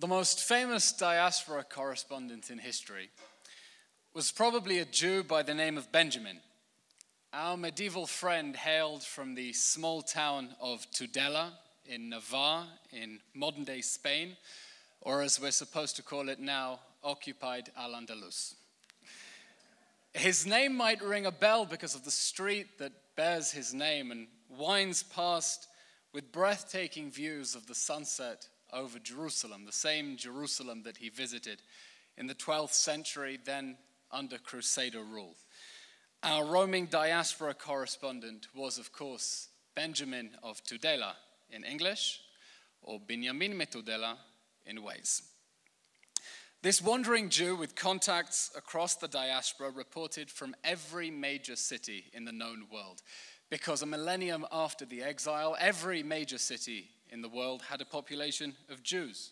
The most famous diaspora correspondent in history was probably a Jew by the name of Benjamin. Our medieval friend hailed from the small town of Tudela in Navarre in modern-day Spain, or as we're supposed to call it now, occupied Al-Andalus. His name might ring a bell because of the street that bears his name and winds past with breathtaking views of the sunset over Jerusalem, the same Jerusalem that he visited in the 12th century, then under Crusader rule. Our roaming diaspora correspondent was, of course, Benjamin of Tudela in English, or Binyamin Metudela in Wales. This wandering Jew with contacts across the diaspora reported from every major city in the known world, because a millennium after the exile, every major city in the world had a population of Jews.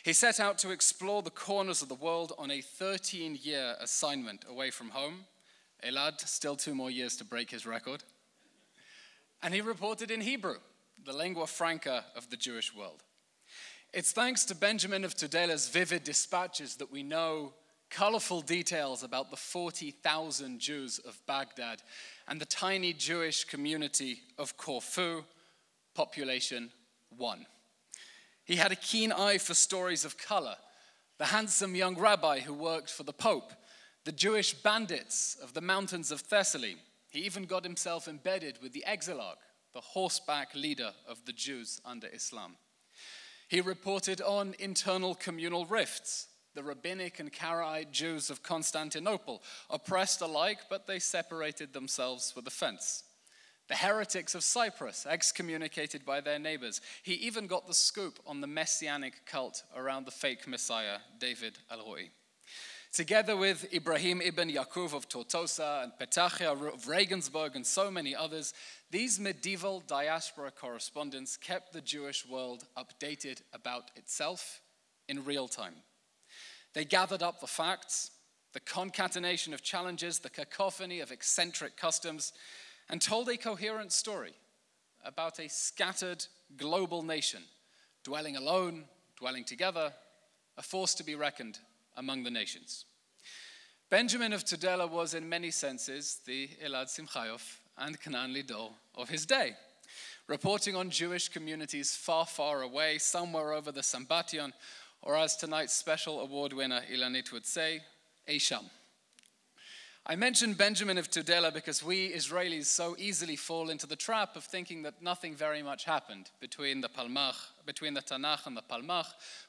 He set out to explore the corners of the world on a 13-year assignment away from home. Elad, still 2 more years to break his record. And he reported in Hebrew, the lingua franca of the Jewish world. It's thanks to Benjamin of Tudela's vivid dispatches that we know colorful details about the 40,000 Jews of Baghdad and the tiny Jewish community of Corfu, population 1. He had a keen eye for stories of color, the handsome young rabbi who worked for the Pope, the Jewish bandits of the mountains of Thessaly. He even got himself embedded with the Exilarch, the horseback leader of the Jews under Islam. He reported on internal communal rifts, the rabbinic and Karaite Jews of Constantinople, oppressed alike, but they separated themselves with a fence. The heretics of Cyprus, excommunicated by their neighbors. He even got the scoop on the messianic cult around the fake messiah, David al-Roi. Together with Ibrahim ibn Yaqub of Tortosa and Petachia of Regensburg and so many others, these medieval diaspora correspondents kept the Jewish world updated about itself in real time. They gathered up the facts, the concatenation of challenges, the cacophony of eccentric customs, and told a coherent story about a scattered global nation, dwelling alone, dwelling together, a force to be reckoned among the nations. Benjamin of Tudela was in many senses the Elad Simchayov and Canaan Lidor of his day, reporting on Jewish communities far, far away, somewhere over the Sambation, or as tonight's special award winner Ilanit would say, Eisham. I mentioned Benjamin of Tudela because we Israelis so easily fall into the trap of thinking that nothing very much happened between the Tanakh and the Palmach,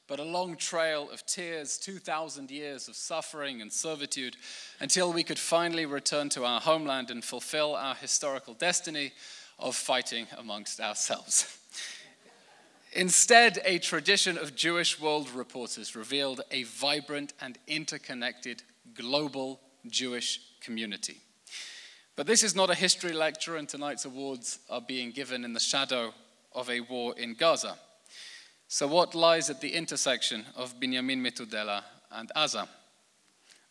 but a long trail of tears, 2,000 years of suffering and servitude, until we could finally return to our homeland and fulfill our historical destiny of fighting amongst ourselves. Instead, a tradition of Jewish world reporters revealed a vibrant and interconnected global Jewish community. But this is not a history lecture, and tonight's awards are being given in the shadow of a war in Gaza. So what lies at the intersection of Binyamin Metudela and Aza,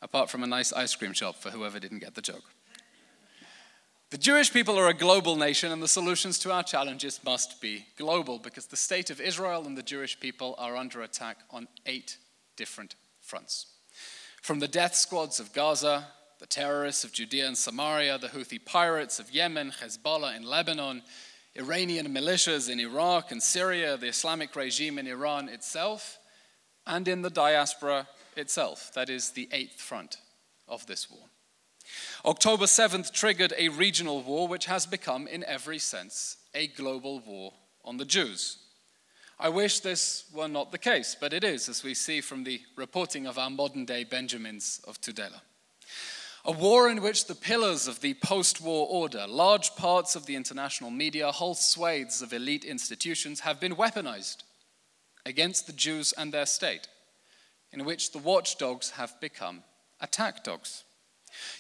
apart from a nice ice cream shop for whoever didn't get the joke? The Jewish people are a global nation, and the solutions to our challenges must be global, because the state of Israel and the Jewish people are under attack on 8 different fronts. From the death squads of Gaza, the terrorists of Judea and Samaria, the Houthi pirates of Yemen, Hezbollah in Lebanon, Iranian militias in Iraq and Syria, the Islamic regime in Iran itself, and in the diaspora itself. That is the 8th front of this war. October 7th triggered a regional war which has become, in every sense, a global war on the Jews. I wish this were not the case, but it is, as we see from the reporting of our modern-day Benjamins of Tudela. A war in which the pillars of the post-war order, large parts of the international media, whole swathes of elite institutions have been weaponized against the Jews and their state, in which the watchdogs have become attack dogs,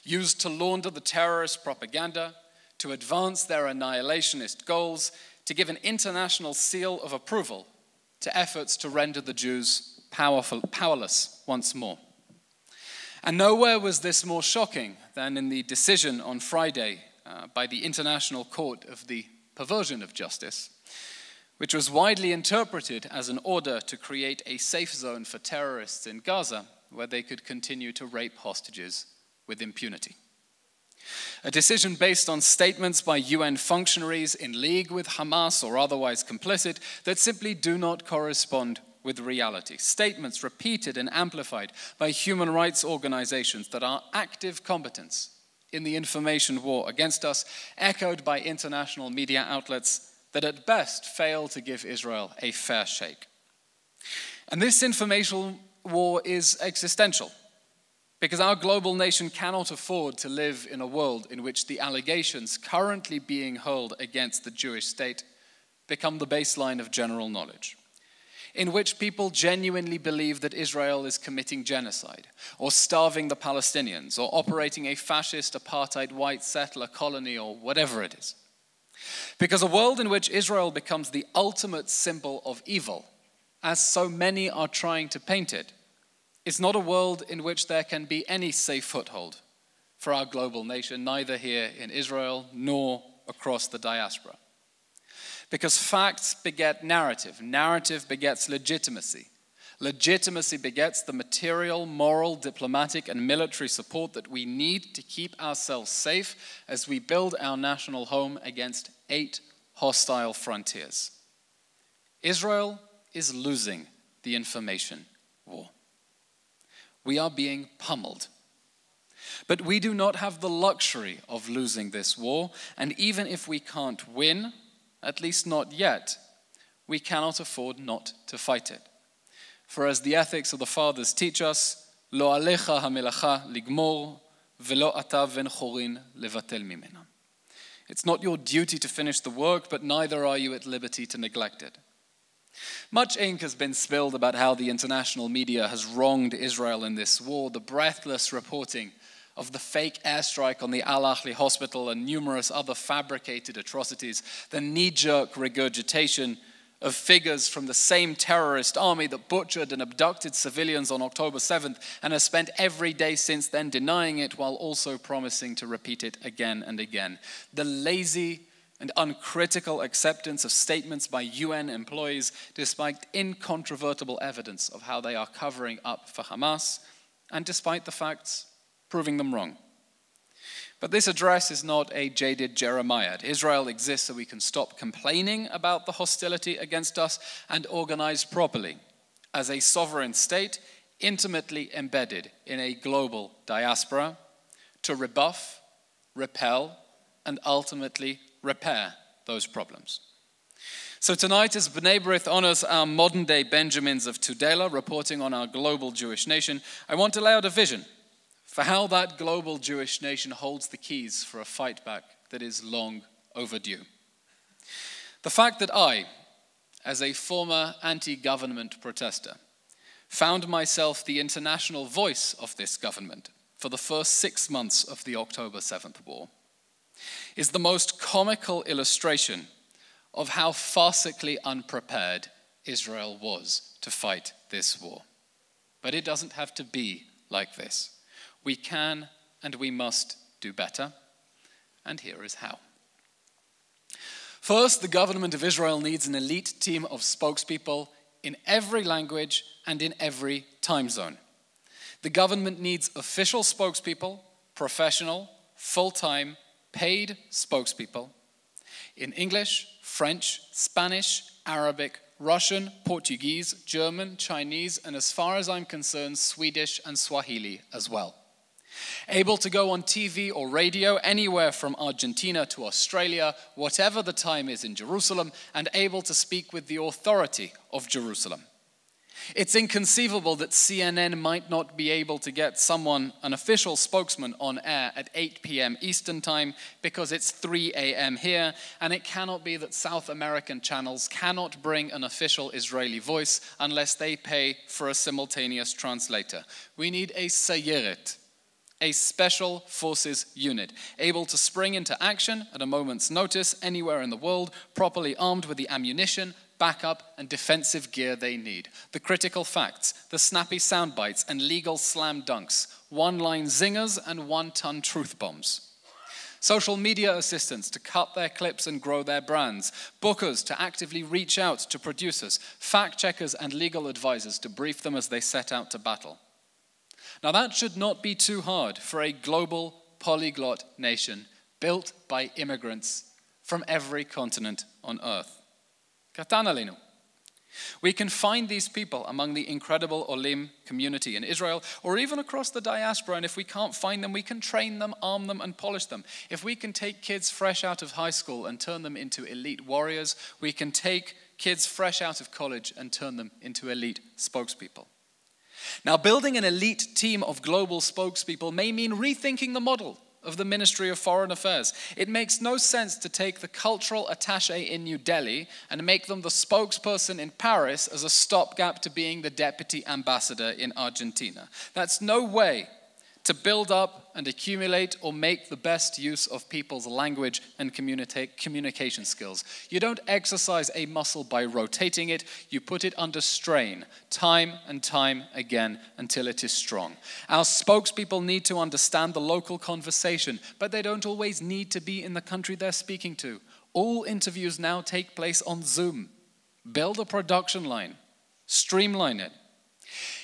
used to launder the terrorist propaganda, to advance their annihilationist goals, to give an international seal of approval to efforts to render the Jews powerless once more. And nowhere was this more shocking than in the decision on Friday by the International Court of the Perversion of Justice, which was widely interpreted as an order to create a safe zone for terrorists in Gaza where they could continue to rape hostages with impunity. A decision based on statements by UN functionaries in league with Hamas or otherwise complicit that simply do not correspond with reality. Statements repeated and amplified by human rights organizations that are active combatants in the information war against us, echoed by international media outlets that at best fail to give Israel a fair shake. And this information war is existential, because our global nation cannot afford to live in a world in which the allegations currently being hurled against the Jewish state become the baseline of general knowledge, in which people genuinely believe that Israel is committing genocide, or starving the Palestinians, or operating a fascist apartheid white settler colony, or whatever it is. Because a world in which Israel becomes the ultimate symbol of evil, as so many are trying to paint it, is not a world in which there can be any safe foothold for our global nation, neither here in Israel nor across the diaspora. Because facts beget narrative, narrative begets legitimacy, legitimacy begets the material, moral, diplomatic, and military support that we need to keep ourselves safe as we build our national home against 8 hostile frontiers. Israel is losing the information war. We are being pummeled. But we do not have the luxury of losing this war, and even if we can't win, at least not yet, we cannot afford not to fight it. For as the ethics of the fathers teach us, lo alecha hamelacha ligmor, velo ata ben chorin levatel mimena. It's not your duty to finish the work, but neither are you at liberty to neglect it. Much ink has been spilled about how the international media has wronged Israel in this war. The breathless reporting of the fake airstrike on the Al-Ahli hospital and numerous other fabricated atrocities, the knee-jerk regurgitation of figures from the same terrorist army that butchered and abducted civilians on October 7th and has spent every day since then denying it while also promising to repeat it again and again. The lazy and uncritical acceptance of statements by UN employees despite incontrovertible evidence of how they are covering up for Hamas, and despite the facts proving them wrong. But this address is not a jaded Jeremiad. Israel exists so we can stop complaining about the hostility against us and organize properly as a sovereign state intimately embedded in a global diaspora to rebuff, repel, and ultimately repair those problems. So tonight, as B'nai B'rith honors our modern-day Benjamins of Tudela, reporting on our global Jewish nation, I want to lay out a vision for how that global Jewish nation holds the keys for a fight back that is long overdue. The fact that I, as a former anti-government protester, found myself the international voice of this government for the first 6 months of the October 7th war is the most comical illustration of how farcically unprepared Israel was to fight this war. But it doesn't have to be like this. We can and we must do better, and here is how. First, the government of Israel needs an elite team of spokespeople in every language and in every time zone. The government needs official spokespeople, professional, full-time, paid spokespeople in English, French, Spanish, Arabic, Russian, Portuguese, German, Chinese, and as far as I'm concerned, Swedish and Swahili as well. Able to go on TV or radio anywhere from Argentina to Australia, whatever the time is in Jerusalem, and able to speak with the authority of Jerusalem. It's inconceivable that CNN might not be able to get someone, an official spokesman, on air at 8 p.m. Eastern Time because it's 3 a.m. here, and it cannot be that South American channels cannot bring an official Israeli voice unless they pay for a simultaneous translator. We need a sayeret, a special forces unit, able to spring into action at a moment's notice anywhere in the world, properly armed with the ammunition, backup, and defensive gear they need. The critical facts, the snappy sound bites, and legal slam dunks, one-line zingers and one-ton truth bombs. social media assistants to cut their clips and grow their brands, bookers to actively reach out to producers, fact-checkers and legal advisors to brief them as they set out to battle. Now that should not be too hard for a global polyglot nation built by immigrants from every continent on earth. Katanalinu. We can find these people among the incredible Olim community in Israel or even across the diaspora, and if we can't find them, we can train them, arm them, and polish them. If we can take kids fresh out of high school and turn them into elite warriors, we can take kids fresh out of college and turn them into elite spokespeople. Now, building an elite team of global spokespeople may mean rethinking the model of the Ministry of Foreign Affairs. It makes no sense to take the cultural attaché in New Delhi and make them the spokesperson in Paris as a stopgap to being the deputy ambassador in Argentina. That's no way to build up and accumulate or make the best use of people's language and communication skills. You don't exercise a muscle by rotating it, you put it under strain, time and time again, until it is strong. Our spokespeople need to understand the local conversation, but they don't always need to be in the country they're speaking to. All interviews now take place on Zoom. Build a production line, streamline it.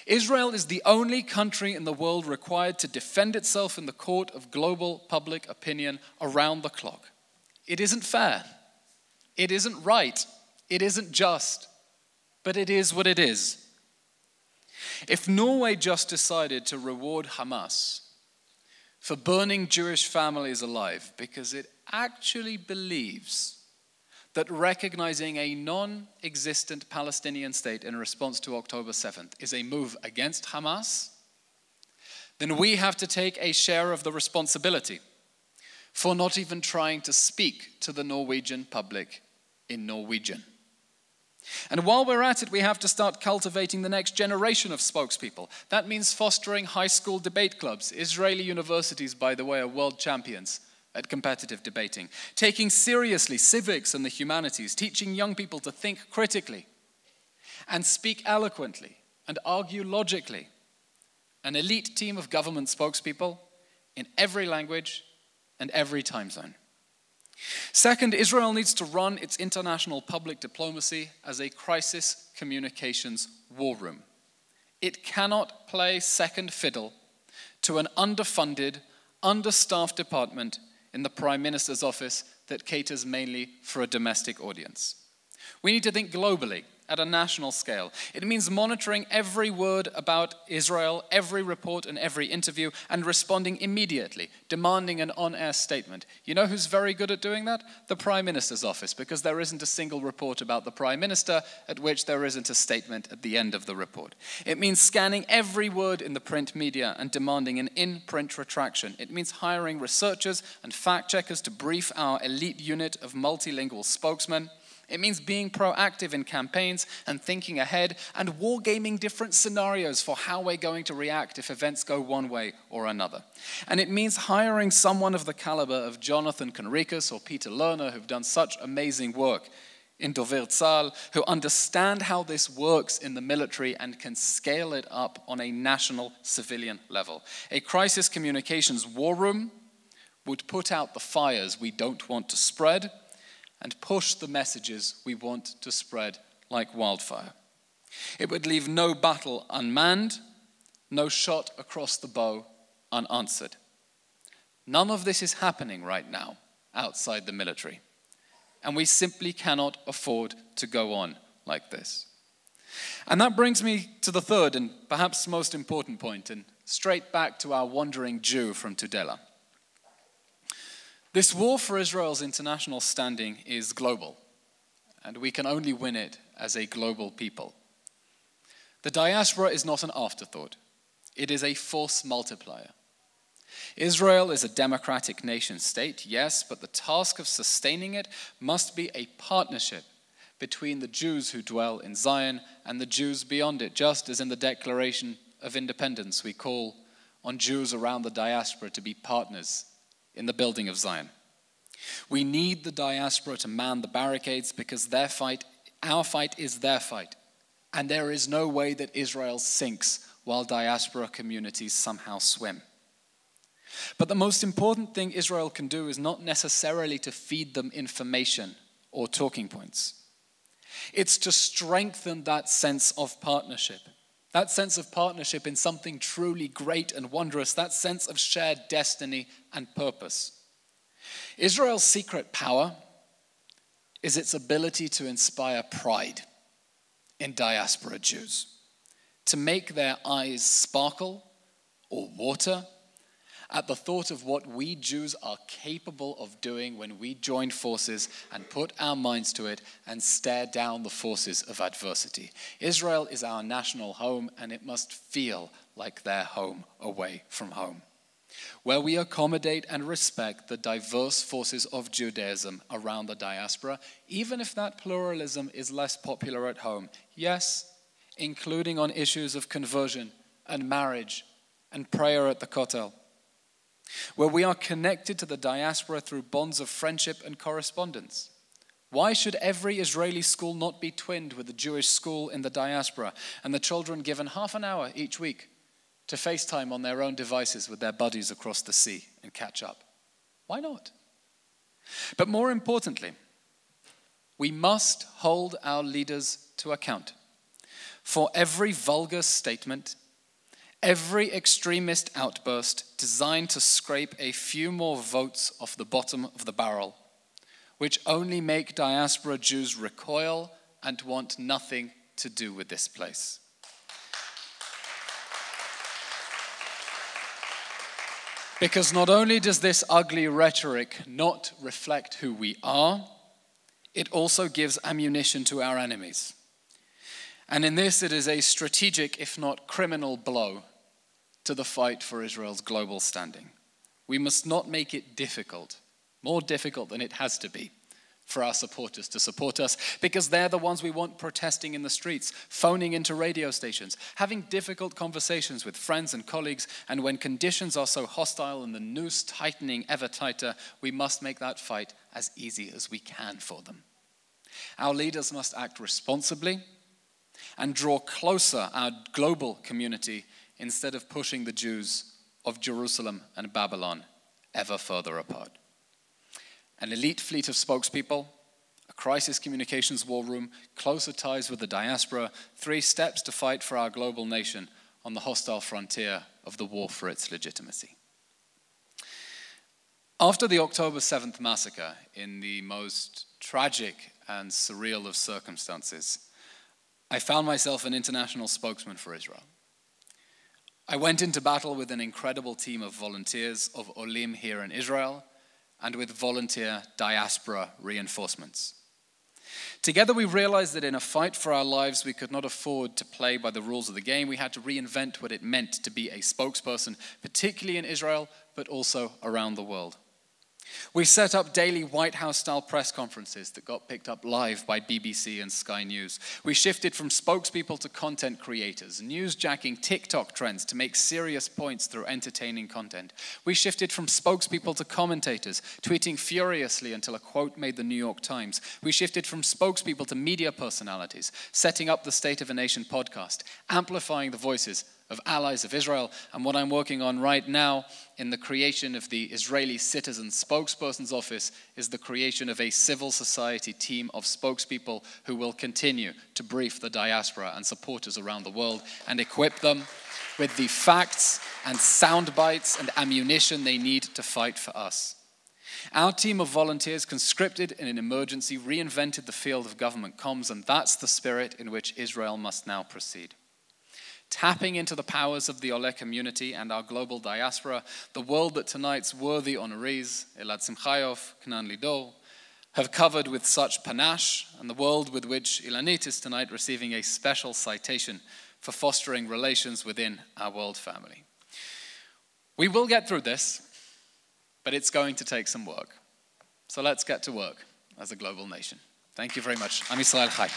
Israel is the only country in the world required to defend itself in the court of global public opinion around the clock. It isn't fair. It isn't right. It isn't just. But it is what it is. If Norway just decided to reward Hamas for burning Jewish families alive because it actually believes that recognizing a non-existent Palestinian state in response to October 7th is a move against Hamas, then we have to take a share of the responsibility for not even trying to speak to the Norwegian public in Norwegian. And while we're at it, we have to start cultivating the next generation of spokespeople. That means fostering high school debate clubs. Israeli universities, by the way, are world champions at competitive debating, taking seriously civics and the humanities, teaching young people to think critically and speak eloquently and argue logically. An elite team of government spokespeople in every language and every time zone. Second, Israel needs to run its international public diplomacy as a crisis communications war room. It cannot play second fiddle to an underfunded, understaffed department in the Prime Minister's office that caters mainly for a domestic audience. We need to think globally at a national scale. It means monitoring every word about Israel, every report and every interview, and responding immediately, demanding an on-air statement. You know who's very good at doing that? The Prime Minister's office, because there isn't a single report about the Prime Minister at which there isn't a statement at the end of the report. It means scanning every word in the print media and demanding an in-print retraction. It means hiring researchers and fact-checkers to brief our elite unit of multilingual spokesmen. It means being proactive in campaigns and thinking ahead and wargaming different scenarios for how we're going to react if events go one way or another. And it means hiring someone of the caliber of Jonathan Conricus or Peter Lerner, who've done such amazing work in Dover Tzahal, who understand how this works in the military and can scale it up on a national civilian level. A crisis communications war room would put out the fires we don't want to spread and push the messages we want to spread like wildfire. It would leave no battle unmanned, no shot across the bow unanswered. None of this is happening right now outside the military, and we simply cannot afford to go on like this. And that brings me to the third and perhaps most important point, and straight back to our wandering Jew from Tudela. This war for Israel's international standing is global, and we can only win it as a global people. The diaspora is not an afterthought. It is a force multiplier. Israel is a democratic nation state, yes, but the task of sustaining it must be a partnership between the Jews who dwell in Zion and the Jews beyond it, just as in the Declaration of Independence we call on Jews around the diaspora to be partners in the building of Zion. We need the diaspora to man the barricades because their fight, our fight is their fight. And there is no way that Israel sinks while diaspora communities somehow swim. But the most important thing Israel can do is not necessarily to feed them information or talking points. It's to strengthen that sense of partnership. That sense of partnership in something truly great and wondrous, that sense of shared destiny and purpose. Israel's secret power is its ability to inspire pride in diaspora Jews, to make their eyes sparkle or water at the thought of what we Jews are capable of doing when we join forces and put our minds to it and stare down the forces of adversity. Israel is our national home, and it must feel like their home away from home, where we accommodate and respect the diverse forces of Judaism around the diaspora, even if that pluralism is less popular at home. Yes, including on issues of conversion and marriage and prayer at the Kotel, where we are connected to the diaspora through bonds of friendship and correspondence. Why should every Israeli school not be twinned with a Jewish school in the diaspora, and the children given half an hour each week to FaceTime on their own devices with their buddies across the sea and catch up? Why not? But more importantly, we must hold our leaders to account for every vulgar statement, every extremist outburst designed to scrape a few more votes off the bottom of the barrel, which only make diaspora Jews recoil and want nothing to do with this place. Because not only does this ugly rhetoric not reflect who we are, it also gives ammunition to our enemies. And in this, it is a strategic, if not criminal, blow to the fight for Israel's global standing. We must not make it difficult, more difficult than it has to be, for our supporters to support us, because they're the ones we want protesting in the streets, phoning into radio stations, having difficult conversations with friends and colleagues, and when conditions are so hostile and the noose tightening ever tighter, we must make that fight as easy as we can for them. Our leaders must act responsibly and draw closer our global community instead of pushing the Jews of Jerusalem and Babylon ever further apart. An elite fleet of spokespeople, a crisis communications war room, closer ties with the diaspora, 3 steps to fight for our global nation on the hostile frontier of the war for its legitimacy. After the October 7th massacre, in the most tragic and surreal of circumstances, I found myself an international spokesman for Israel. I went into battle with an incredible team of volunteers of Olim here in Israel and with volunteer diaspora reinforcements. Together we realized that in a fight for our lives, we could not afford to play by the rules of the game. We had to reinvent what it meant to be a spokesperson, particularly in Israel, but also around the world. We set up daily White House-style press conferences that got picked up live by BBC and Sky News. We shifted from spokespeople to content creators, newsjacking TikTok trends to make serious points through entertaining content. We shifted from spokespeople to commentators, tweeting furiously until a quote made the New York Times. We shifted from spokespeople to media personalities, setting up the State of a Nation podcast, amplifying the voices of allies of Israel, and what I'm working on right now in the creation of the Israeli Citizen Spokesperson's Office is the creation of a civil society team of spokespeople who will continue to brief the diaspora and supporters around the world and equip them with the facts and sound bites and ammunition they need to fight for us. Our team of volunteers, conscripted in an emergency, reinvented the field of government comms, and that's the spirit in which Israel must now proceed. Tapping into the powers of the Ole community and our global diaspora, the world that tonight's worthy honorees, Elad Simchayof, Knan Lidor, have covered with such panache, and the world with which Ilanit is tonight receiving a special citation for fostering relations within our world family. We will get through this, but it's going to take some work. So let's get to work as a global nation. Thank you very much. Am Yisrael Chai.